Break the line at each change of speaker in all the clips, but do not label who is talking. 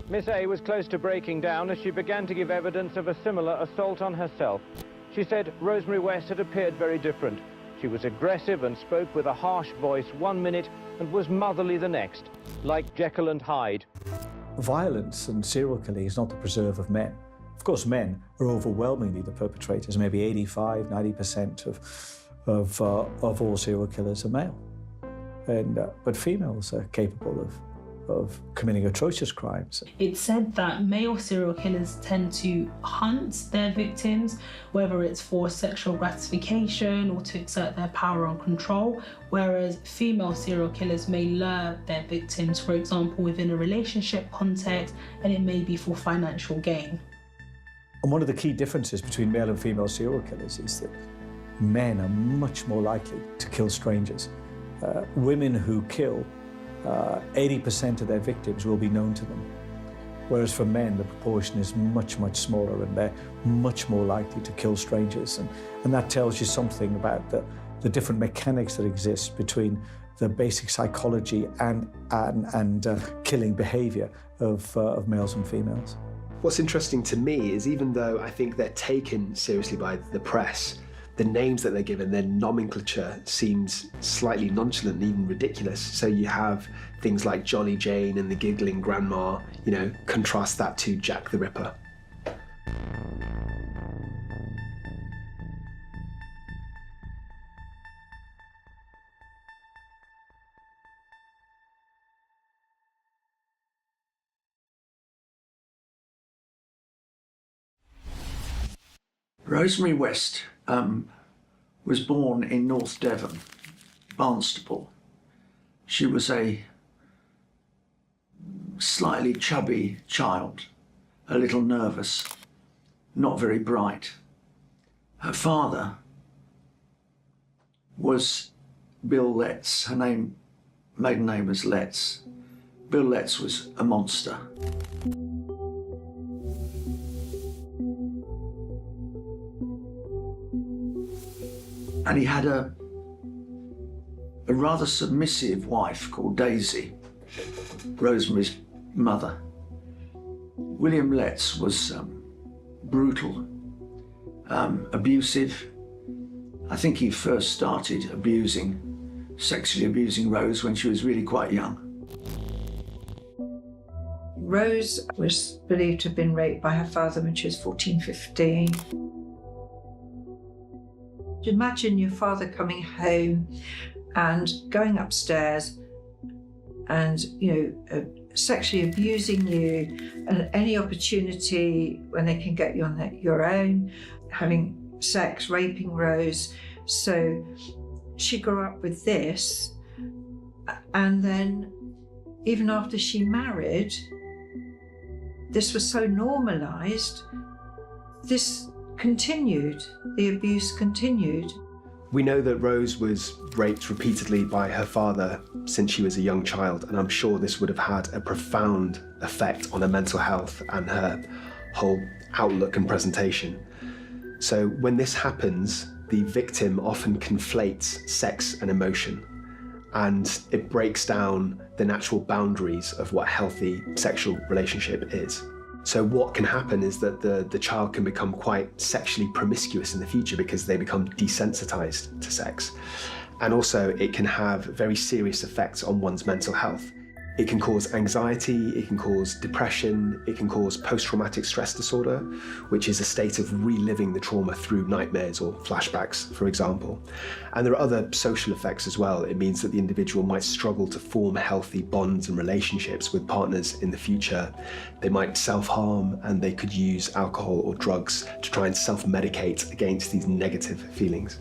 Miss A was close to breaking down as she began to give evidence of a similar assault on herself. She said Rosemary West had appeared very different. She was aggressive and spoke with a harsh voice one minute and was motherly the next, like Jekyll and Hyde.
Violence and serial killing is not the preserve of men. Of course, men are overwhelmingly the perpetrators. Maybe 85, 90% of all serial killers are male. But females are capable of committing atrocious crimes.
It's said that male serial killers tend to hunt their victims, whether it's for sexual gratification or to exert their power and control, whereas female serial killers may lure their victims, for example, within a relationship context, and it may be for financial gain.
And one of the key differences between male and female serial killers is that men are much more likely to kill strangers. Women who kill, 80% of their victims will be known to them. Whereas for men, the proportion is much, much smaller, and they're much more likely to kill strangers. And that tells you something about the different mechanics that exist between the basic psychology and killing behavior of males and females.
What's interesting to me is, even though I think they're taken seriously by the press, the names that they're given, their nomenclature seems slightly nonchalant and even ridiculous. So you have things like Jolly Jane and the giggling grandma, you know, contrast that to Jack the Ripper.
Rosemary West was born in North Devon, Barnstaple. She was a slightly chubby child, a little nervous, not very bright. Her father was Bill Letts. Her maiden name was Letts. Bill Letts was a monster. And he had a rather submissive wife called Daisy, Rosemary's mother. William Letts was brutal, abusive. I think he first started sexually abusing Rose when she was really quite young.
Rose was believed to have been raped by her father when she was 14, 15. Imagine your father coming home and going upstairs and, sexually abusing you, and any opportunity when they can get you on your own, having sex, raping Rose. So she grew up with this, and then even after she married, this was so normalised, this continued, the abuse continued.
We know that Rose was raped repeatedly by her father since she was a young child, and I'm sure this would have had a profound effect on her mental health and her whole outlook and presentation. So when this happens, the victim often conflates sex and emotion, and it breaks down the natural boundaries of what a healthy sexual relationship is. So what can happen is that the child can become quite sexually promiscuous in the future because they become desensitized to sex. And also it can have very serious effects on one's mental health. It can cause anxiety, it can cause depression, it can cause post-traumatic stress disorder, which is a state of reliving the trauma through nightmares or flashbacks, for example. And there are other social effects as well. It means that the individual might struggle to form healthy bonds and relationships with partners in the future. They might self-harm, and they could use alcohol or drugs to try and self-medicate against these negative feelings.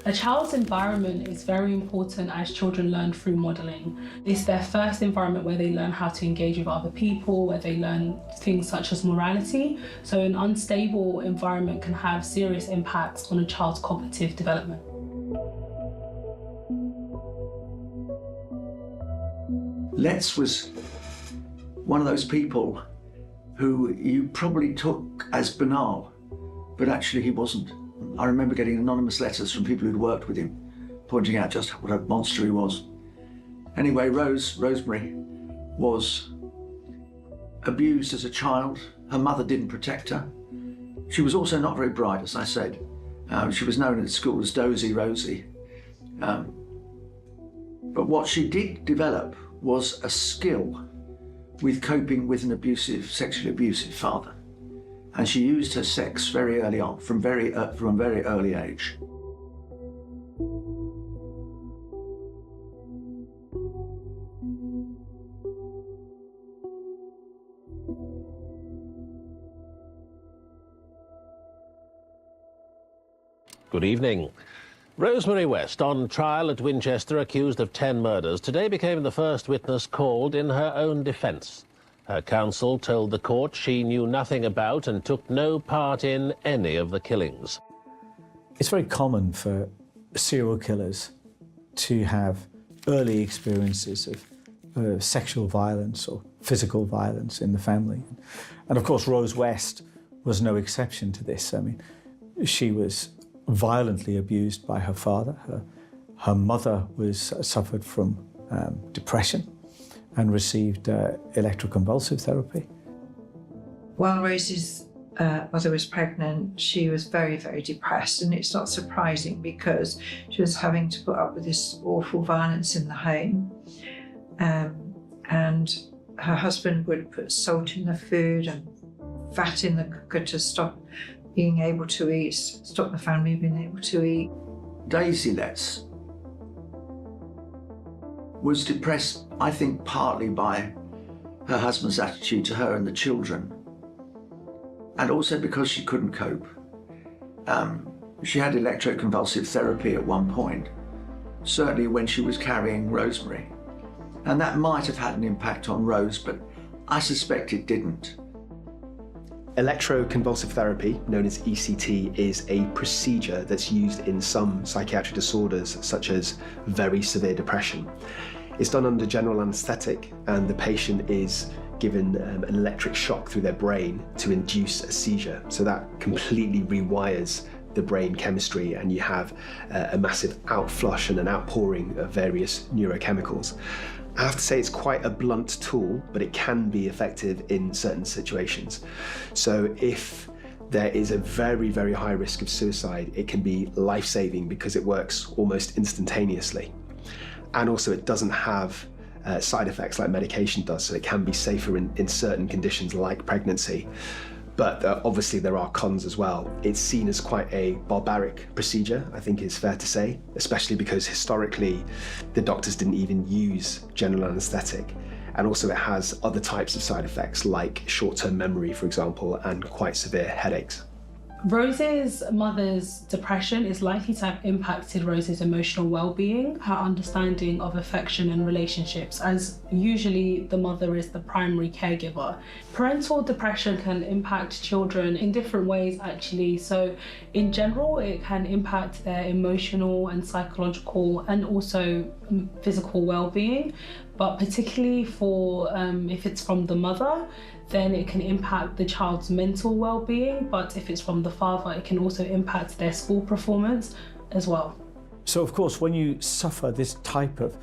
A child's environment is very important as children learn through modelling. It's their first environment where they learn how to engage with other people, where they learn things such as morality. So an unstable environment can have serious impacts on a child's cognitive development.
Letts was one of those people who you probably took as banal, but actually he wasn't. I remember getting anonymous letters from people who'd worked with him, pointing out just what a monster he was. Anyway, Rosemary was abused as a child. Her mother didn't protect her. She was also not very bright, as I said. She was known at school as Dozy Rosie. But what she did develop was a skill with coping with an sexually abusive father. And she used her sex very early on, from a very early age.
Good evening. Rosemary West, on trial at Winchester, accused of 10 murders, today became the first witness called in her own defence. Her counsel told the court she knew nothing about and took no part in any of the killings.
It's very common for serial killers to have early experiences of sexual violence or physical violence in the family. And of course, Rose West was no exception to this. I mean, she was violently abused by her father. Her mother suffered from depression and received electroconvulsive therapy.
While Rose's mother was pregnant, she was very, very depressed, and it's not surprising because she was having to put up with this awful violence in the home. And her husband would put salt in the food and fat in the cooker to stop being able to eat, stop the family being able to eat.
Daisy Letts was depressed, I think, partly by her husband's attitude to her and the children, and also because she couldn't cope. She had electroconvulsive therapy at one point, certainly when she was carrying Rosemary, and that might have had an impact on Rose, but I suspect it didn't.
Electroconvulsive therapy, known as ECT, is a procedure that's used in some psychiatric disorders, such as very severe depression. It's done under general anaesthetic, and the patient is given an electric shock through their brain to induce a seizure. So that completely rewires the brain chemistry, and you have a massive outflush and an outpouring of various neurochemicals. I have to say it's quite a blunt tool, but it can be effective in certain situations. So if there is a very, very high risk of suicide, it can be life-saving because it works almost instantaneously. And also it doesn't have side effects like medication does, so it can be safer in certain conditions like pregnancy. But obviously there are cons as well. It's seen as quite a barbaric procedure, I think is fair to say, especially because historically the doctors didn't even use general anaesthetic. And also it has other types of side effects like short-term memory, for example, and quite severe headaches.
Rose's mother's depression is likely to have impacted Rose's emotional well-being, her understanding of affection and relationships, as usually the mother is the primary caregiver. Parental depression can impact children in different ways actually. So in general, it can impact their emotional and psychological and also physical well-being, but particularly for if it's from the mother, then it can impact the child's mental well-being, but if it's from the father, it can also impact their school performance as well.
So of course, when you suffer this type of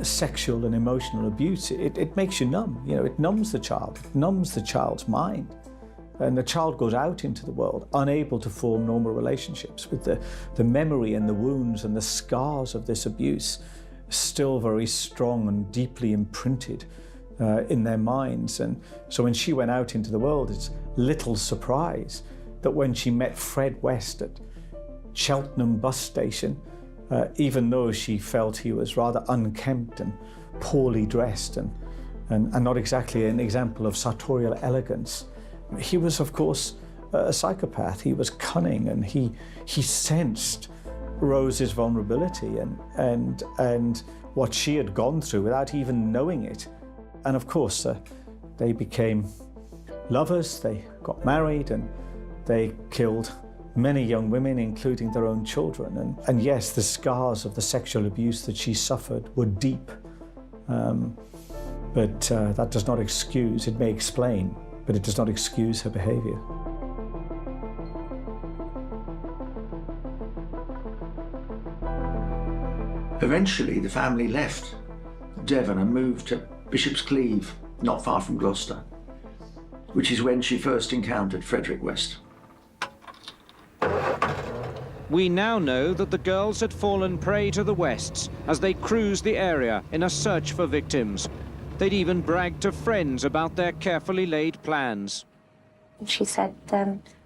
sexual and emotional abuse, it makes you numb. You know, it numbs the child, it numbs the child's mind. And the child goes out into the world unable to form normal relationships with the memory and the wounds and the scars of this abuse still very strong and deeply imprinted in their minds. And so when she went out into the world, it's little surprise that when she met Fred West at Cheltenham bus station, even though she felt he was rather unkempt and poorly dressed and not exactly an example of sartorial elegance, he was of course a psychopath. He was cunning, and he sensed Rose's vulnerability and what she had gone through without even knowing it. And of course, they became lovers, they got married, and they killed many young women, including their own children. And yes, the scars of the sexual abuse that she suffered were deep. But that does not excuse, it may explain, but it does not excuse her behaviour.
Eventually, the family left Devon and moved to Bishop's Cleeve, not far from Gloucester. which is when she first encountered Frederick West.
We now know that the girls had fallen prey to the Wests as they cruised the area in a search for victims. They'd even bragged to friends about their carefully laid plans.
She said,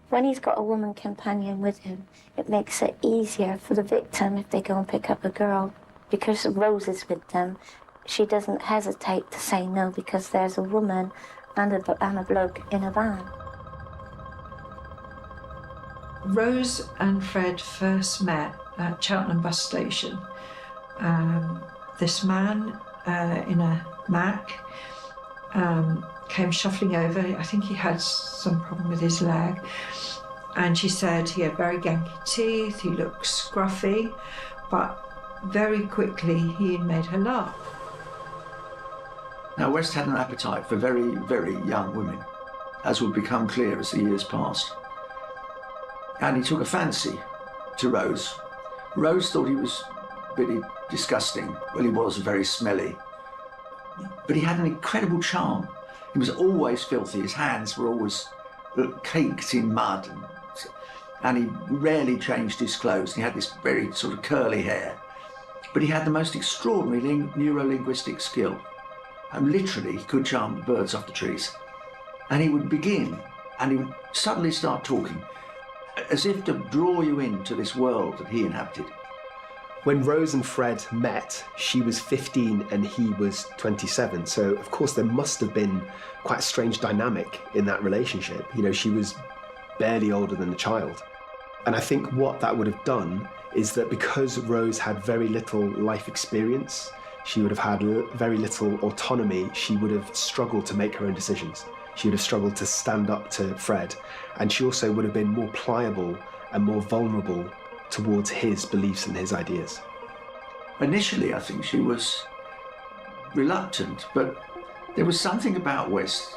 when he's got a woman companion with him, it makes it easier for the victim if they go and pick up a girl. Because Rose is with them, she doesn't hesitate to say no because there's a woman and a bloke in a van.
Rose and Fred first met at Cheltenham bus station. This man in a Mac came shuffling over. I think he had some problem with his leg. And she said he had very ganky teeth, he looked scruffy, but very quickly he made her laugh.
Now, West had an appetite for very, very young women, as would become clear as the years passed. And he took a fancy to Rose. Rose thought he was really disgusting. Well, he was very smelly. But he had an incredible charm. He was always filthy. His hands were always caked in mud. And he rarely changed his clothes. He had this very sort of curly hair. But he had the most extraordinary neuro-linguistic skill. And literally, he could charm birds off the trees. And he would begin, and he would suddenly start talking, as if to draw you into this world that he inhabited.
When Rose and Fred met, she was 15 and he was 27. So, of course, there must have been quite a strange dynamic in that relationship. You know, she was barely older than a child. And I think what that would have done is that because Rose had very little life experience, she would have had very little autonomy, she would have struggled to make her own decisions. She would have struggled to stand up to Fred. And she also would have been more pliable and more vulnerable towards his beliefs and his ideas.
Initially, I think she was reluctant, but there was something about West,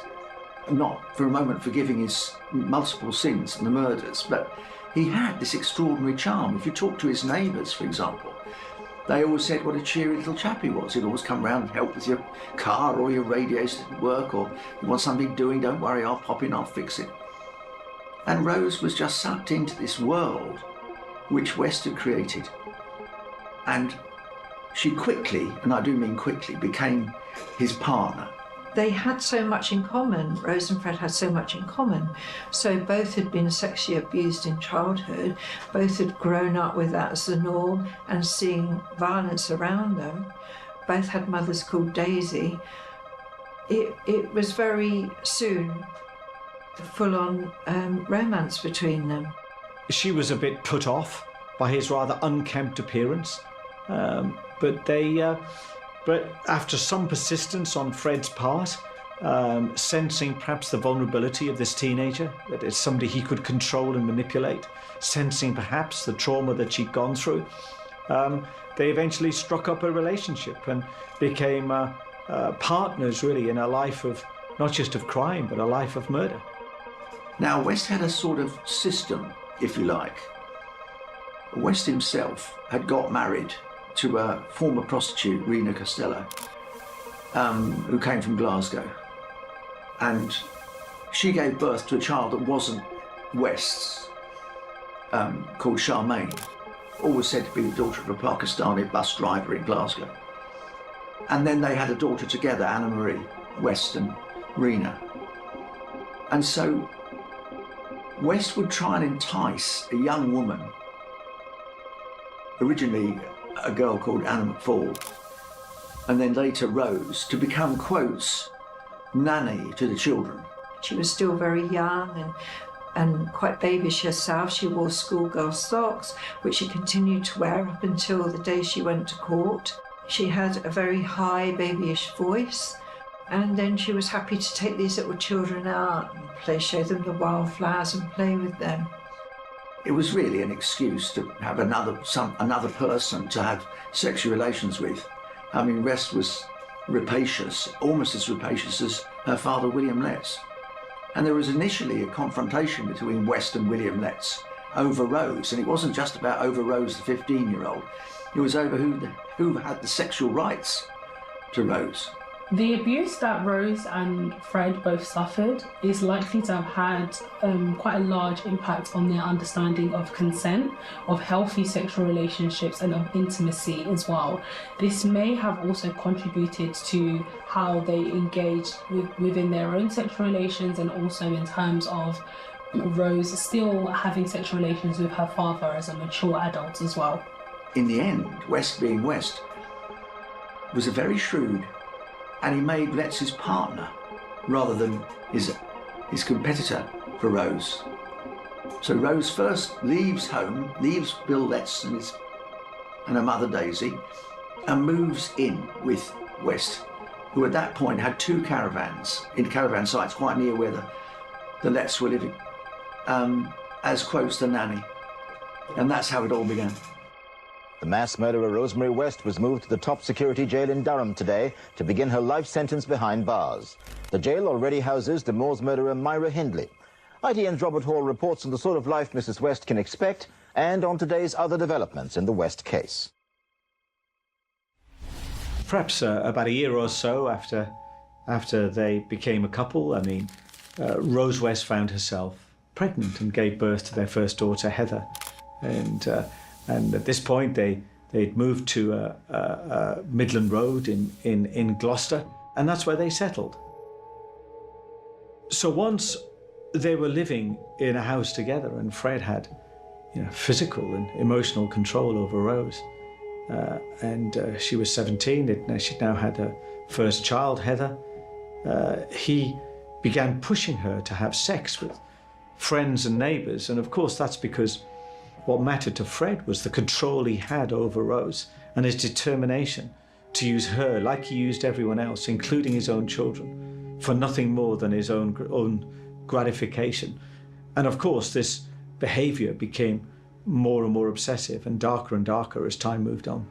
not for a moment forgiving his multiple sins and the murders, but he had this extraordinary charm. If you talk to his neighbours, for example, they always said what a cheery little chap he was. He'd always come round and help with your car or your radios didn't work, or you want something doing, don't worry, I'll pop in, I'll fix it. And Rose was just sucked into this world which West had created. And she quickly, and I do mean quickly, became his partner.
They had so much in common. Rose and Fred had so much in common. So both had been sexually abused in childhood, both had grown up with that as the norm and seeing violence around them. Both had mothers called Daisy. It was very soon the full-on romance between them.
She was a bit put off by his rather unkempt appearance, but after some persistence on Fred's part, sensing perhaps the vulnerability of this teenager, that it's somebody he could control and manipulate, sensing perhaps the trauma that she'd gone through, they eventually struck up a relationship and became partners really in a life of not just of crime, but a life of murder.
Now, West had a sort of system, if you like. West himself had got married to a former prostitute, Rena Costello, who came from Glasgow. And she gave birth to a child that wasn't West's, called Charmaine, always said to be the daughter of a Pakistani bus driver in Glasgow. And then they had a daughter together, Anna Marie, West and Rena. And so West would try and entice a young woman, originally a girl called Anna McFall, and then later Rose, to become, quotes, nanny to the children.
She was still very young and quite babyish herself. She wore schoolgirl socks, which she continued to wear up until the day she went to court. She had a very high babyish voice, and then she was happy to take these little children out and show them the wildflowers and play with them.
It was really an excuse to have another person to have sexual relations with. I mean, West was rapacious, almost as rapacious as her father, William Letts. And there was initially a confrontation between West and William Letts over Rose, and it wasn't just about over Rose, the 15-year-old. It was over who had the sexual rights to Rose.
The abuse that Rose and Fred both suffered is likely to have had quite a large impact on their understanding of consent, of healthy sexual relationships, and of intimacy as well. This may have also contributed to how they engaged within their own sexual relations, and also in terms of Rose still having sexual relations with her father as a mature adult as well.
In the end, West being West, was a very shrewd, and he made Letts his partner rather than his competitor for Rose. So Rose first leaves home, leaves Bill Letts and her mother Daisy, and moves in with West, who at that point had 2 caravans in caravan sites quite near where the Letts were living, as quotes the nanny. And that's how it all began.
The mass murderer Rosemary West was moved to the top security jail in Durham today to begin her life sentence behind bars. The jail already houses the Moors murderer Myra Hindley. ITN's Robert Hall reports on the sort of life Mrs. West can expect and on today's other developments in the West case.
Perhaps about a year or so after they became a couple, Rose West found herself pregnant and gave birth to their first daughter, Heather. And at this point, they'd moved to Midland Road in Gloucester, and that's where they settled. So once they were living in a house together, and Fred had, physical and emotional control over Rose, and she was 17. She'd now had her first child, Heather. He began pushing her to have sex with friends and neighbours, and of course that's because what mattered to Fred was the control he had over Rose and his determination to use her like he used everyone else, including his own children, for nothing more than his own gratification. And of course, this behaviour became more and more obsessive and darker as time moved on.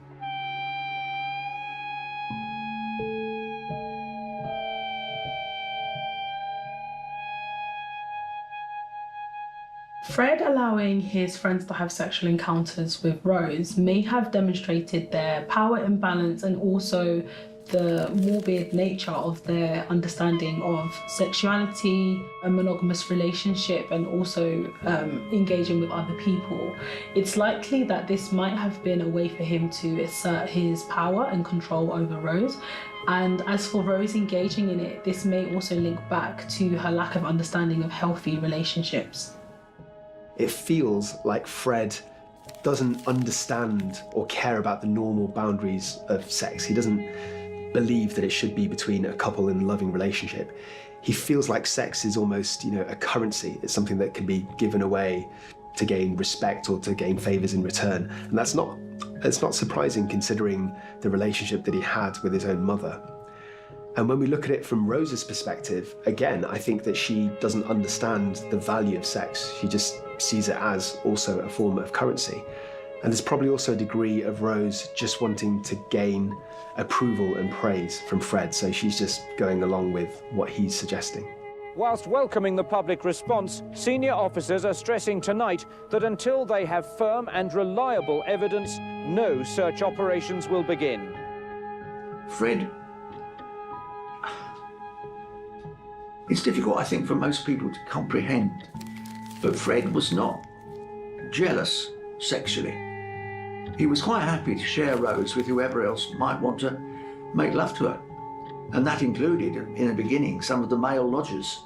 Fred allowing his friends to have sexual encounters with Rose may have demonstrated their power imbalance and also the morbid nature of their understanding of sexuality, a monogamous relationship, and also engaging with other people. It's likely that this might have been a way for him to assert his power and control over Rose. And as for Rose engaging in it, this may also link back to her lack of understanding of healthy relationships.
It feels like Fred doesn't understand or care about the normal boundaries of sex. He doesn't believe that it should be between a couple in a loving relationship. He feels like sex is almost, a currency. It's something that can be given away to gain respect or to gain favours in return. And it's not surprising considering the relationship that he had with his own mother. And when we look at it from Rose's perspective, again, I think that she doesn't understand the value of sex. She just sees it as also a form of currency. And there's probably also a degree of Rose just wanting to gain approval and praise from Fred, so she's just going along with what he's suggesting.
Whilst welcoming the public response, senior officers are stressing tonight that until they have firm and reliable evidence, no search operations will begin.
Fred, it's difficult, I think, for most people to comprehend, but Fred was not jealous sexually. He was quite happy to share Rose with whoever else might want to make love to her. And that included, in the beginning, some of the male lodgers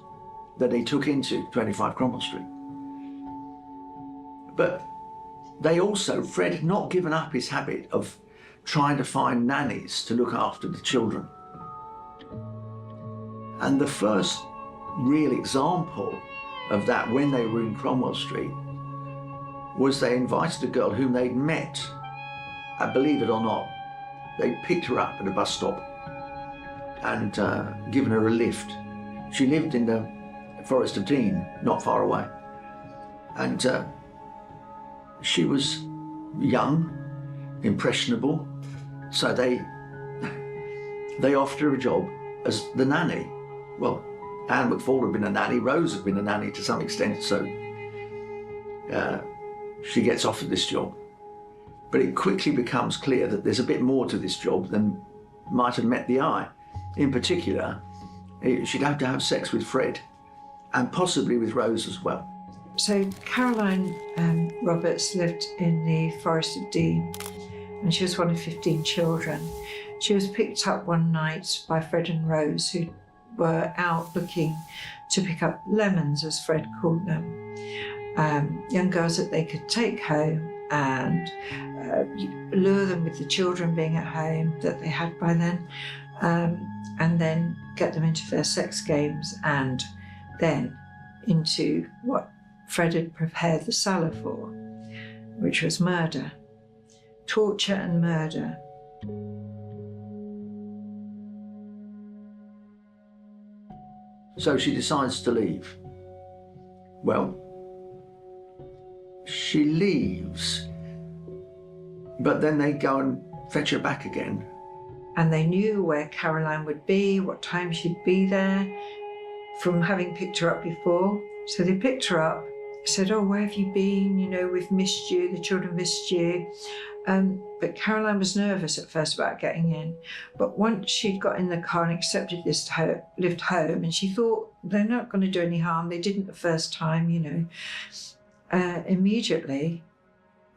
that he took into 25 Cromwell Street. But they also, Fred had not given up his habit of trying to find nannies to look after the children. And the first real example of that when they were in Cromwell Street was they invited a girl whom they'd met. Believe it or not, they picked her up at a bus stop and given her a lift. She lived in the Forest of Dean, not far away. And she was young, impressionable, so they offered her a job as the nanny. Well, Anne McFall had been a nanny, Rose had been a nanny to some extent, so she gets offered this job. But it quickly becomes clear that there's a bit more to this job than might have met the eye. in particular, she'd have to have sex with Fred and possibly with Rose as well.
So Caroline Roberts lived in the Forest of Dean, and she was one of 15 children. She was picked up one night by Fred and Rose, who were out looking to pick up lemons, as Fred called them. Young girls that they could take home and lure them with the children being at home that they had by then, and then get them into their sex games and then into what Fred had prepared the salad for, which was murder, torture and murder.
So she decides to leave. Well, she leaves, but then they go and fetch her back again.
And they knew where Caroline would be, what time she'd be there, from having picked her up before. So they picked her up, said, "Oh, where have you been? You know, we've missed you, the children missed you." But Caroline was nervous at first about getting in. But once she'd got in the car and accepted this lived home, and she thought, they're not going to do any harm. They didn't the first time, you know. Immediately,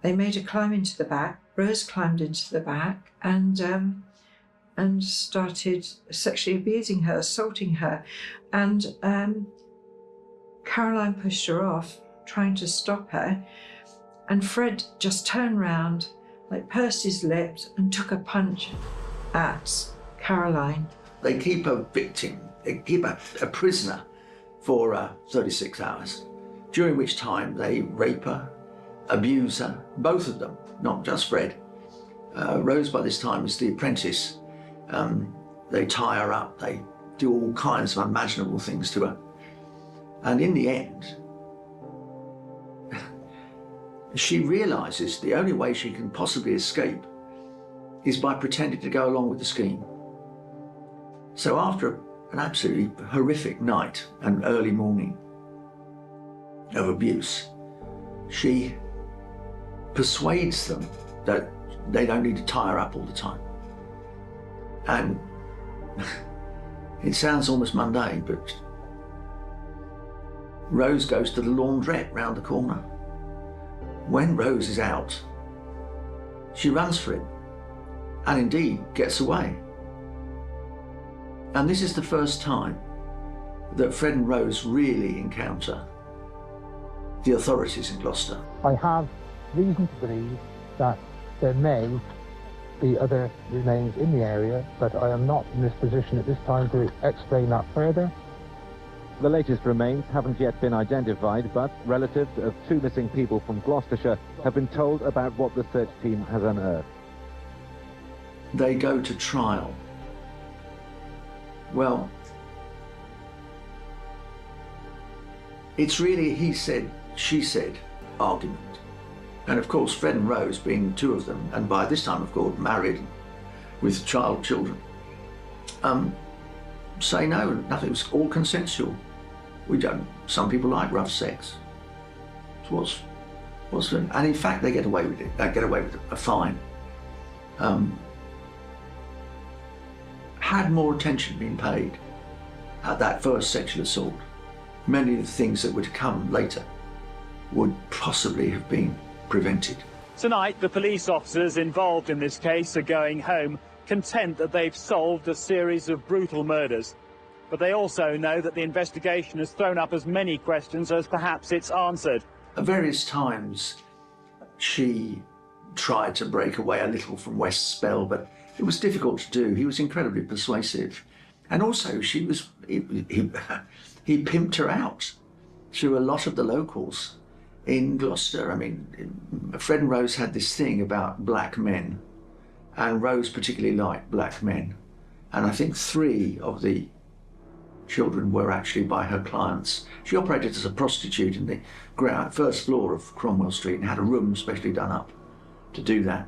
they made her climb into the back. Rose climbed into the back and started sexually abusing her, assaulting her. And Caroline pushed her off, trying to stop her. And Fred just turned round, like pursed his lips and took a punch at Caroline.
They keep a victim, they keep a prisoner for 36 hours, during which time they rape her, abuse her, both of them, not just Fred. Rose by this time is the apprentice. They tie her up, they do all kinds of unimaginable things to her. And in the end, she realises the only way she can possibly escape is by pretending to go along with the scheme. So after an absolutely horrific night and early morning of abuse, she persuades them that they don't need to tie her up all the time. And it sounds almost mundane, but Rose goes to the laundrette round the corner. When Rose is out, she runs for it and indeed gets away. And this is the first time that Fred and Rose really encounter the authorities in Gloucester.
I have reason to believe that there may be other remains in the area, but I am not in this position at this time to explain that further.
The latest remains haven't yet been identified, but relatives of two missing people from Gloucestershire have been told about what the search team has unearthed.
They go to trial. Well, it's really a he said, she said argument. And of course, Fred and Rose, being two of them, and by this time, of course, married with children, say no, nothing, was all consensual. We don't, some people like rough sex. And in fact, they get away with it. They get away with a fine. Had more attention been paid at that first sexual assault, many of the things that would come later would possibly have been prevented.
Tonight, the police officers involved in this case are going home, content that they've solved a series of brutal murders. But they also know that the investigation has thrown up as many questions as perhaps it's answered.
At various times, she tried to break away a little from West's spell, but it was difficult to do. He was incredibly persuasive. And also, he pimped her out through a lot of the locals in Gloucester. I mean, Fred and Rose had this thing about black men, and Rose particularly liked black men. And I think 3 of the children were actually by her clients. She operated as a prostitute in the first floor of Cromwell Street and had a room specially done up to do that.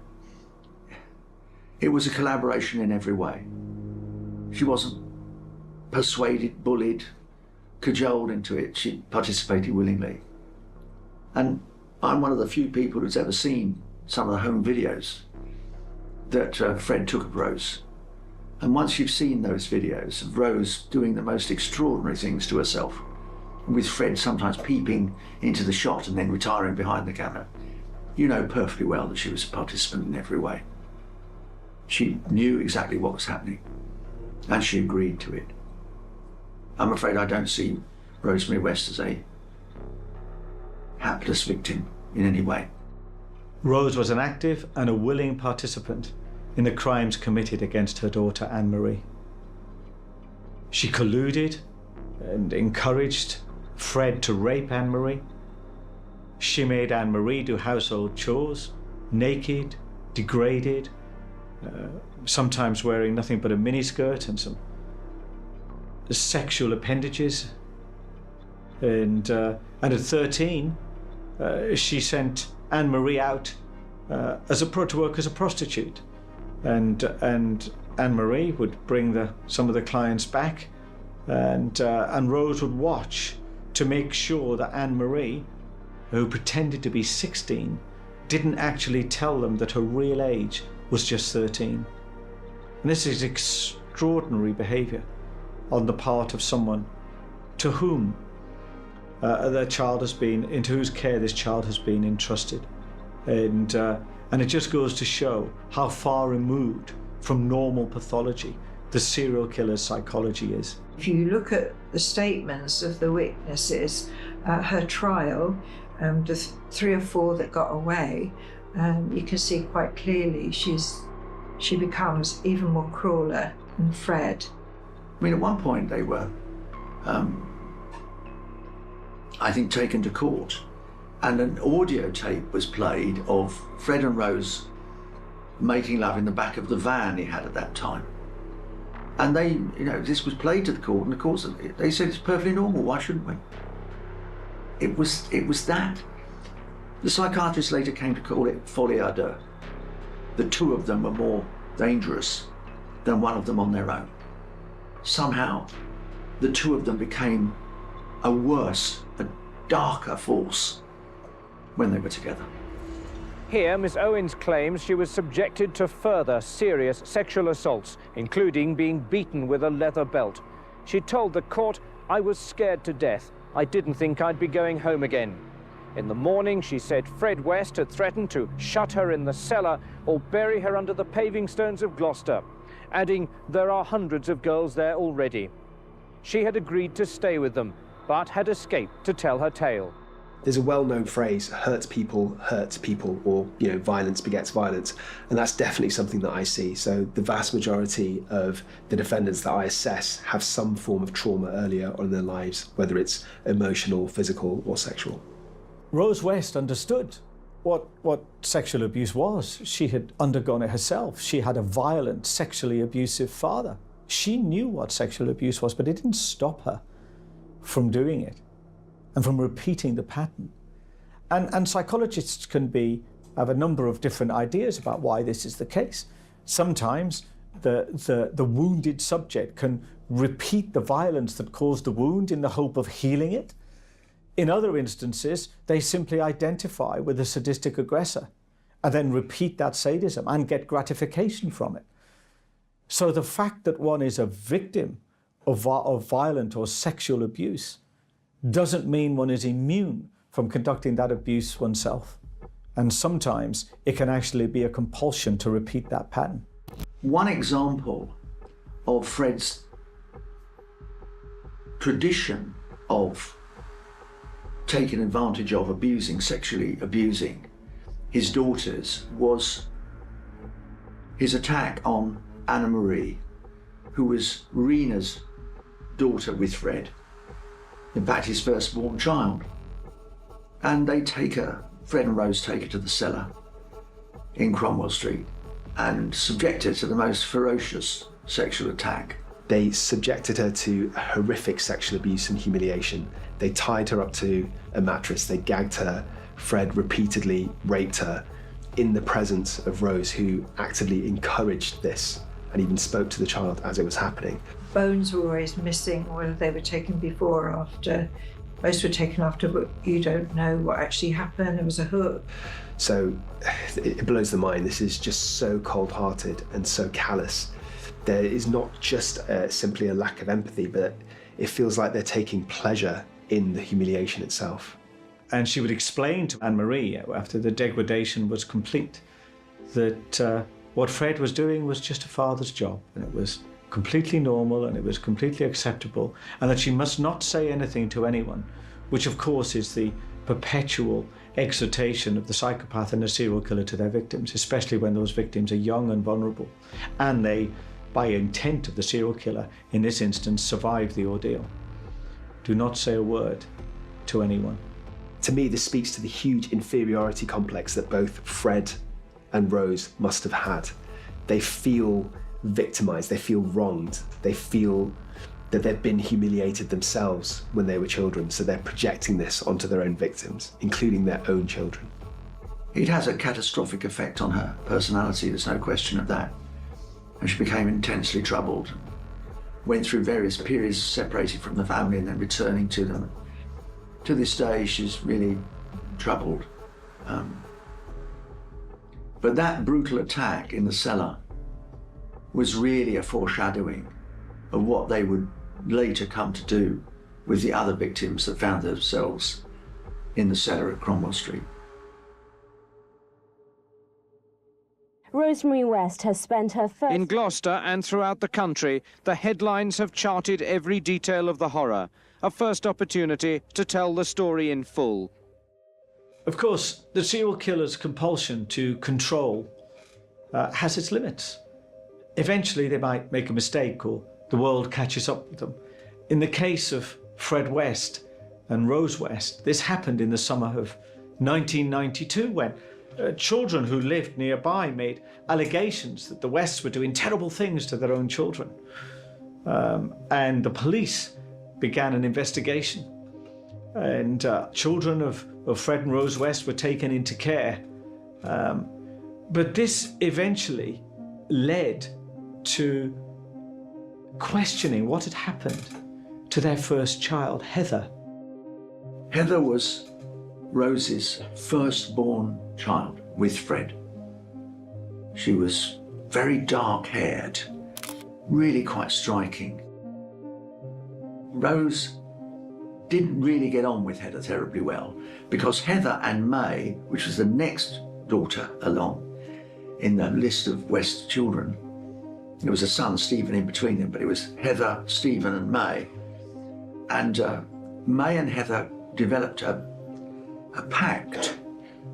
It was a collaboration in every way. She wasn't persuaded, bullied, cajoled into it. She participated willingly. And I'm one of the few people who's ever seen some of the home videos that Fred took of Rose. And once you've seen those videos of Rose doing the most extraordinary things to herself, with Fred sometimes peeping into the shot and then retiring behind the camera, you know perfectly well that she was a participant in every way. She knew exactly what was happening, and she agreed to it. I'm afraid I don't see Rosemary West as a hapless victim in any way.
Rose was an active and a willing participant in the crimes committed against her daughter Anne-Marie. She colluded and encouraged Fred to rape Anne-Marie. She made Anne-Marie do household chores, naked, degraded, sometimes wearing nothing but a miniskirt and some sexual appendages. And at 13, she sent Anne-Marie out to work as a prostitute. And Anne-Marie would bring some of the clients back, and Rose would watch to make sure that Anne-Marie, who pretended to be 16, didn't actually tell them that her real age was just 13. And this is extraordinary behaviour on the part of someone to whom into whose care this child has been entrusted. And it just goes to show how far removed from normal pathology the serial killer's psychology is.
If you look at the statements of the witnesses at her trial, the 3 or 4 that got away, you can see quite clearly she becomes even more crueler than Fred.
I mean, at one point they were, I think, taken to court, and an audio tape was played of Fred and Rose making love in the back of the van he had at that time. And this was played to the court, and of course they said it's perfectly normal, why shouldn't we? It was that. The psychiatrist later came to call it folie à deux. The 2 of them were more dangerous than one of them on their own. Somehow, the 2 of them became a worse, a darker force when they were together.
Here, Miss Owens claims she was subjected to further serious sexual assaults, including being beaten with a leather belt. She told the court, "I was scared to death. I didn't think I'd be going home again." In the morning, she said Fred West had threatened to shut her in the cellar or bury her under the paving stones of Gloucester, adding, "There are hundreds of girls there already." She had agreed to stay with them, but had escaped to tell her tale.
There's a well-known phrase, hurt people, or, violence begets violence. And that's definitely something that I see. So the vast majority of the defendants that I assess have some form of trauma earlier on in their lives, whether it's emotional, physical, or sexual.
Rose West understood what sexual abuse was. She had undergone it herself. She had a violent, sexually abusive father. She knew what sexual abuse was, but it didn't stop her from doing it and from repeating the pattern. And psychologists have a number of different ideas about why this is the case. Sometimes the wounded subject can repeat the violence that caused the wound in the hope of healing it. In other instances, they simply identify with the sadistic aggressor and then repeat that sadism and get gratification from it. So the fact that one is a victim of violent or sexual abuse doesn't mean one is immune from conducting that abuse oneself. And sometimes it can actually be a compulsion to repeat that pattern.
One example of Fred's tradition of taking advantage of sexually abusing his daughters was his attack on Anne-Marie, who was Rena's daughter with Fred. In fact, his firstborn child. And Fred and Rose take her to the cellar in Cromwell Street and subject her to the most ferocious sexual attack.
They subjected her to horrific sexual abuse and humiliation. They tied her up to a mattress, they gagged her. Fred repeatedly raped her in the presence of Rose, who actively encouraged this and even spoke to the child as it was happening.
Bones were always missing, whether they were taken before or after. Most were taken after, but you don't know what actually happened. There was a hook.
So it blows the mind. This is just so cold-hearted and so callous. there is not just simply a lack of empathy, but it feels like they're taking pleasure in the humiliation itself.
And she would explain to Anne-Marie, after the degradation was complete, that what Fred was doing was just a father's job, and it was completely normal and it was completely acceptable, and that she must not say anything to anyone, which of course is the perpetual exhortation of the psychopath and the serial killer to their victims, especially when those victims are young and vulnerable, and they, by intent of the serial killer, in this instance, survive the ordeal. Do not say a word to anyone.
To me, this speaks to the huge inferiority complex that both Fred and Rose must have had. They feel victimized, they feel wronged, they feel that they've been humiliated themselves when they were children, so they're projecting this onto their own victims, including their own children.
It has a catastrophic effect on her personality, there's no question of that. And she became intensely troubled, went through various periods separated from the family and then returning to them. To this day, she's really troubled. But that brutal attack in the cellar was really a foreshadowing of what they would later come to do with the other victims that found themselves in the cellar at Cromwell Street.
Rosemary West has spent her first...
In Gloucester and throughout the country, the headlines have charted every detail of the horror. A first opportunity to tell the story in full.
Of course, the serial killer's compulsion to control has its limits. Eventually, they might make a mistake or the world catches up with them. In the case of Fred West and Rose West, this happened in the summer of 1992 when children who lived nearby made allegations that the Wests were doing terrible things to their own children. And the police began an investigation. And children of Fred and Rose West were taken into care. But this eventually led to questioning what had happened to their first child, Heather.
Heather was Rose's firstborn child with Fred. She was very dark-haired, really quite striking. Rose didn't really get on with Heather terribly well because Heather and May, which was the next daughter along in the list of West's children, there was a son, Stephen, in between them, but it was Heather, Stephen and May. And May and Heather developed a pact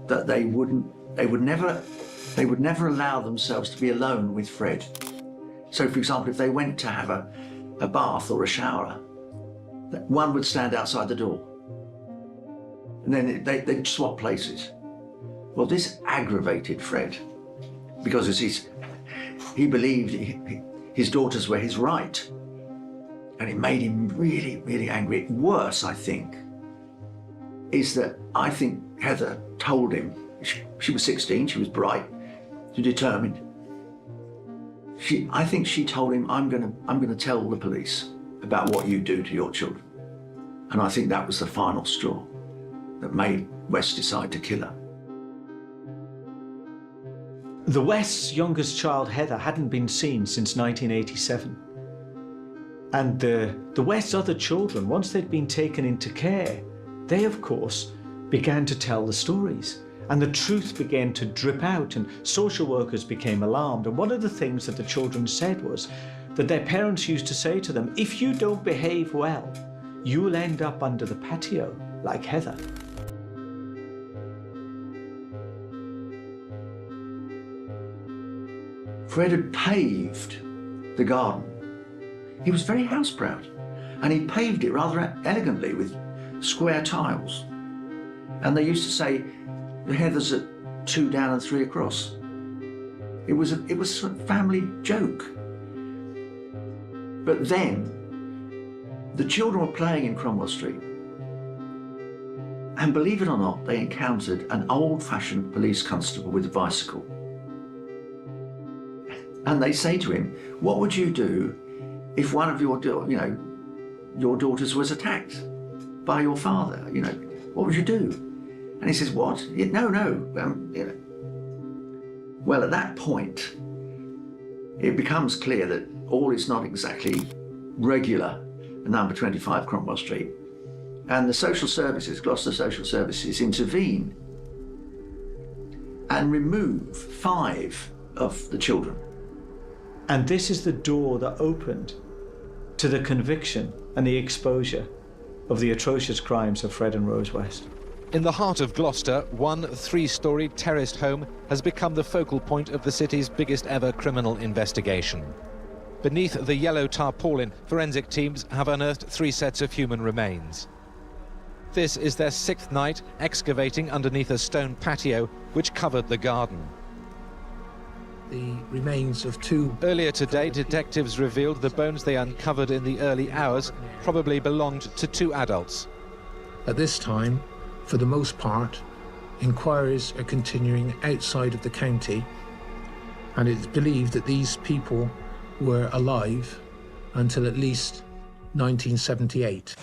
that they would never allow themselves to be alone with Fred. So, for example, if they went to have a bath or a shower, one would stand outside the door. And then they'd swap places. Well, this aggravated Fred because he believed his daughters were his right. And it made him really, really angry. Worse, I think, is that I think Heather told him, she was 16, she was bright, she was determined. I think she told him, I'm gonna tell the police about what you do to your children. And I think that was the final straw that made West decide to kill her.
The West's youngest child, Heather, hadn't been seen since 1987. And the West's other children, once they'd been taken into care, they, of course, began to tell the stories. And the truth began to drip out, and social workers became alarmed. And one of the things that the children said was that their parents used to say to them, if you don't behave well, you will end up under the patio like Heather.
Fred had paved the garden. He was very house proud, and he paved it rather elegantly with square tiles. And they used to say, the Heathers at 2 down and 3 across. It was a family joke. But then, the children were playing in Cromwell Street. And believe it or not, they encountered an old-fashioned police constable with a bicycle. And they say to him, what would you do if one of your daughters was attacked by your father? What would you do? And he says, what? No. Well, at that point, it becomes clear that all is not exactly regular at number 25 Cromwell Street. And the social services, Gloucester Social Services, intervene and remove 5 of the children.
And this is the door that opened to the conviction and the exposure of the atrocious crimes of Fred and Rose West.
In the heart of Gloucester, one 3-storey terraced home has become the focal point of the city's biggest ever criminal investigation. Beneath the yellow tarpaulin, forensic teams have unearthed 3 sets of human remains. This is their 6th night excavating underneath a stone patio which covered the garden.
The remains of 2...
Earlier today, detectives revealed the bones they uncovered in the early hours probably belonged to 2 adults.
At this time, for the most part, inquiries are continuing outside of the county, and it's believed that these people were alive until at least 1978.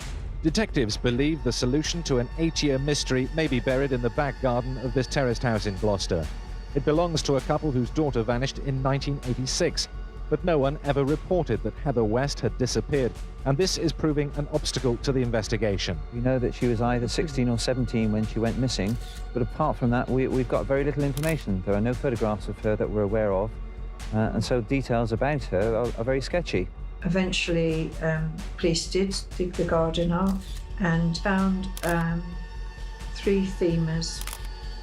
Detectives believe the solution to an 8-year mystery may be buried in the back garden of this terraced house in Gloucester. It belongs to a couple whose daughter vanished in 1986, but no one ever reported that Heather West had disappeared, and this is proving an obstacle to the investigation.
We know that she was either 16 or 17 when she went missing, but apart from that, we've got very little information. There are no photographs of her that we're aware of, and so details about her are very sketchy.
Eventually, police did dig the garden up and found 3 femurs,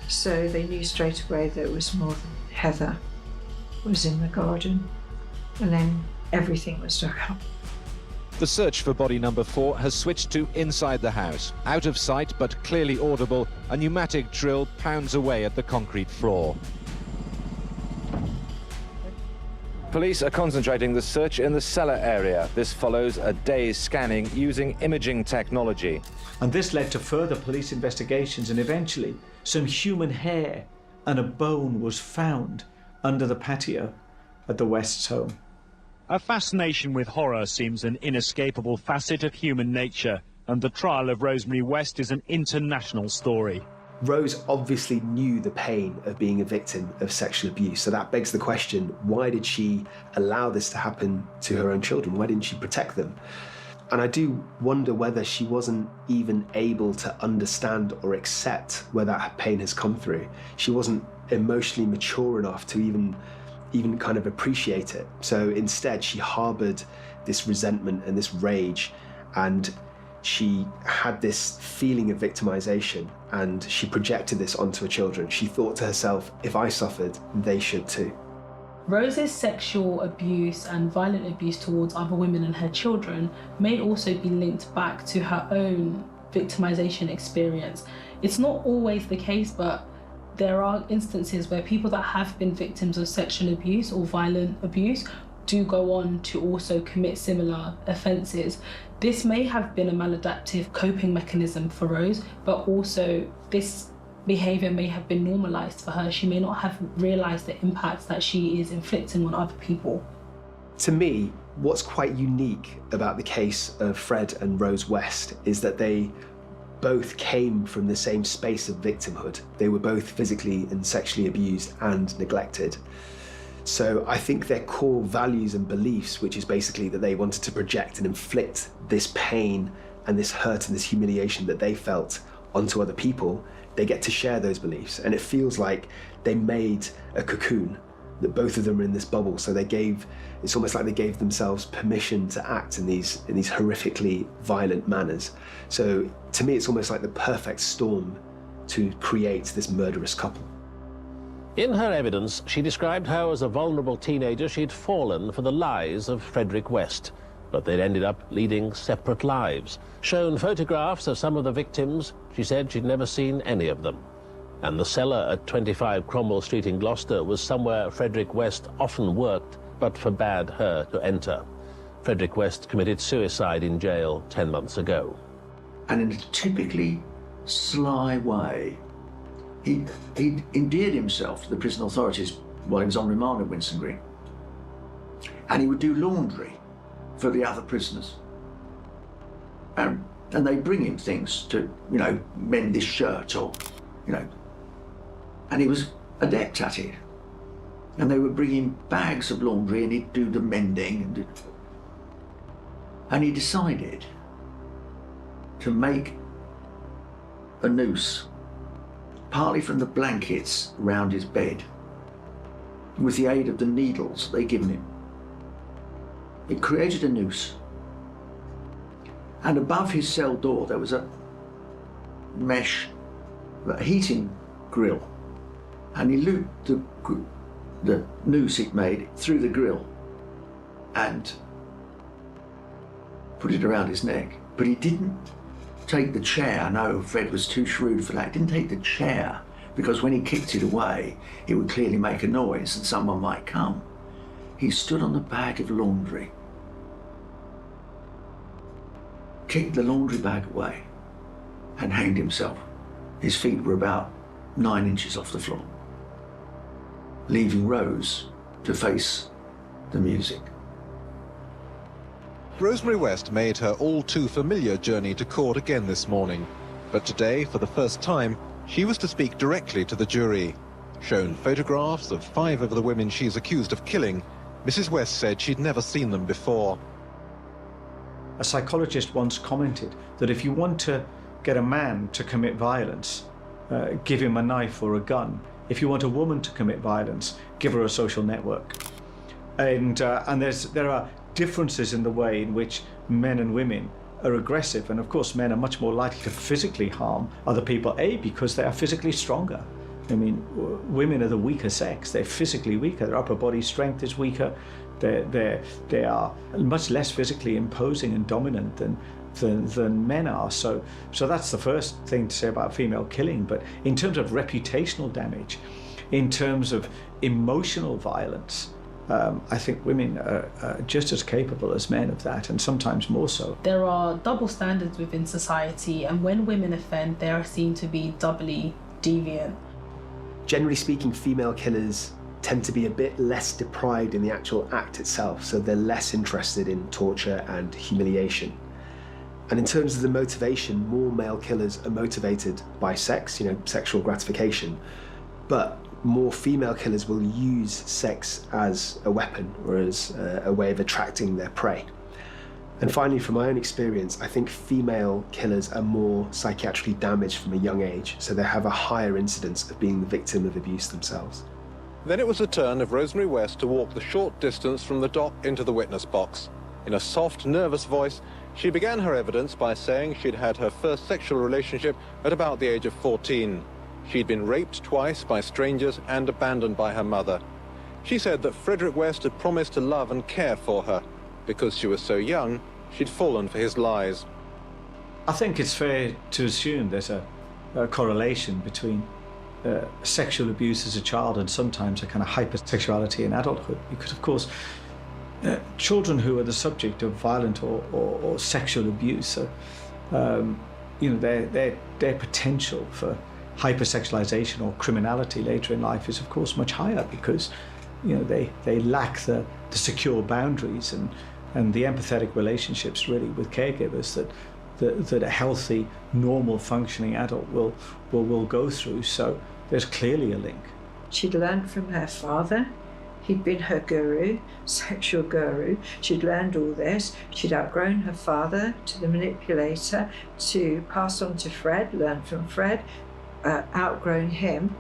so they knew straight away that it was more than Heather was in the garden, and then everything was dug up.
The search for body number 4 has switched to inside the house. Out of sight but clearly audible, a pneumatic drill pounds away at the concrete floor. Police are concentrating the search in the cellar area. This follows a day's scanning using imaging technology.
And this led to further police investigations, and eventually some human hair and a bone was found under the patio at the West's home.
A fascination with horror seems an inescapable facet of human nature, and the trial of Rosemary West is an international story.
Rose obviously knew the pain of being a victim of sexual abuse, so that begs the question, why did she allow this to happen to her own children? Why didn't she protect them? And I do wonder whether she wasn't even able to understand or accept where that pain has come through. She wasn't emotionally mature enough to even kind of appreciate it. So instead, she harbored this resentment and this rage, and she had this feeling of victimization, and she projected this onto her children. She thought to herself, if I suffered, they should too.
Rose's sexual abuse and violent abuse towards other women and her children may also be linked back to her own victimization experience. It's not always the case, but there are instances where people that have been victims of sexual abuse or violent abuse do go on to also commit similar offences. This may have been a maladaptive coping mechanism for Rose, but also this behaviour may have been normalised for her. She may not have realised the impacts that she is inflicting on other people.
To me, what's quite unique about the case of Fred and Rose West is that they both came from the same space of victimhood. They were both physically and sexually abused and neglected. So I think their core values and beliefs, which is basically that they wanted to project and inflict this pain and this hurt and this humiliation that they felt onto other people, they get to share those beliefs. And it feels like they made a cocoon, that both of them are in this bubble. So it's almost like they gave themselves permission to act in these horrifically violent manners. So to me, it's almost like the perfect storm to create this murderous couple.
In her evidence, she described how as a vulnerable teenager she'd fallen for the lies of Frederick West, but they'd ended up leading separate lives. Shown photographs of some of the victims, she said she'd never seen any of them. And the cellar at 25 Cromwell Street in Gloucester was somewhere Frederick West often worked, but forbade her to enter. Frederick West committed suicide in jail 10 months ago.
And in a typically sly way, he endeared himself to the prison authorities while he was on remand at Winson Green. And he would do laundry for the other prisoners. And they'd bring him things to, mend this shirt or, and he was adept at it. And they were bringing bags of laundry and he'd do the mending. And he decided to make a noose, partly from the blankets around his bed, with the aid of the needles they'd given him. It created a noose. And above his cell door there was a mesh, a heating grill. And he looped the noose he'd made through the grill and put it around his neck. But he didn't take the chair. No, Fred was too shrewd for that. He didn't take the chair because when he kicked it away, it would clearly make a noise and someone might come. He stood on the bag of laundry, kicked the laundry bag away and hanged himself. His feet were about 9 inches off the floor, leaving Rose to face the music.
Rosemary West made her all-too-familiar journey to court again this morning. But today, for the first time, she was to speak directly to the jury. Shown photographs of 5 of the women she's accused of killing, Mrs. West said she'd never seen them before.
A psychologist once commented that if you want to get a man to commit violence, give him a knife or a gun. If you want a woman to commit violence, give her a social network. And there are differences in the way in which men and women are aggressive, and of course men are much more likely to physically harm other people, because they are physically stronger. I mean, women are the weaker sex. They're physically weaker. Their upper body strength is weaker. They are much less physically imposing and dominant than men are. So that's the first thing to say about female killing. But in terms of reputational damage, in terms of emotional violence, I think women are just as capable as men of that, and sometimes more so.
There are double standards within society, and when women offend, they are seen to be doubly deviant.
Generally speaking, female killers tend to be a bit less deprived in the actual act itself, so they're less interested in torture and humiliation. And in terms of the motivation, more male killers are motivated by sex, sexual gratification, but more female killers will use sex as a weapon or as a way of attracting their prey. And finally, from my own experience, I think female killers are more psychiatrically damaged from a young age, so they have a higher incidence of being the victim of abuse themselves.
Then it was the turn of Rosemary West to walk the short distance from the dock into the witness box. In a soft, nervous voice, she began her evidence by saying she'd had her first sexual relationship at about the age of 14. She'd been raped twice by strangers and abandoned by her mother. She said that Frederick West had promised to love and care for her. Because she was so young, she'd fallen for his lies.
I think it's fair to assume there's a correlation between sexual abuse as a child and sometimes a kind of hypersexuality in adulthood. Because, of course, children who are the subject of violent or sexual abuse, their potential for hypersexualization or criminality later in life is, of course, much higher because they lack the secure boundaries and the empathetic relationships really with caregivers that a healthy, normal, functioning adult will go through. So there's clearly a link.
She'd learned from her father. He'd been her guru, sexual guru. She'd learned all this. She'd outgrown her father to the manipulator, to pass on to Fred, learned from Fred, outgrown him,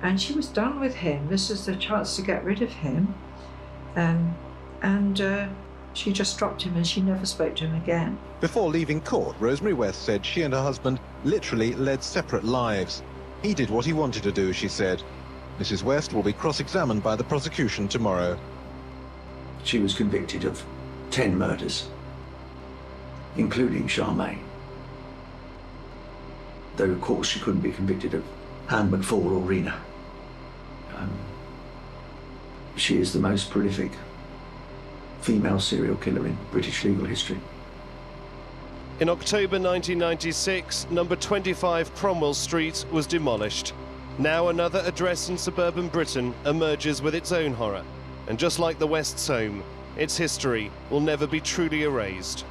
and she was done with him. This was the chance to get rid of him, and she just dropped him and she never spoke to him again.
Before leaving court, Rosemary West said she and her husband literally led separate lives. He did what he wanted to do, she said. Mrs. West will be cross-examined by the prosecution tomorrow.
She was convicted of 10 murders, including Charmaine. Though, of course, she couldn't be convicted of Anne McFall or Rena. She is the most prolific female serial killer in British legal history.
In October 1996, number 25 Cromwell Street was demolished. Now another address in suburban Britain emerges with its own horror. And just like the West's home, its history will never be truly erased.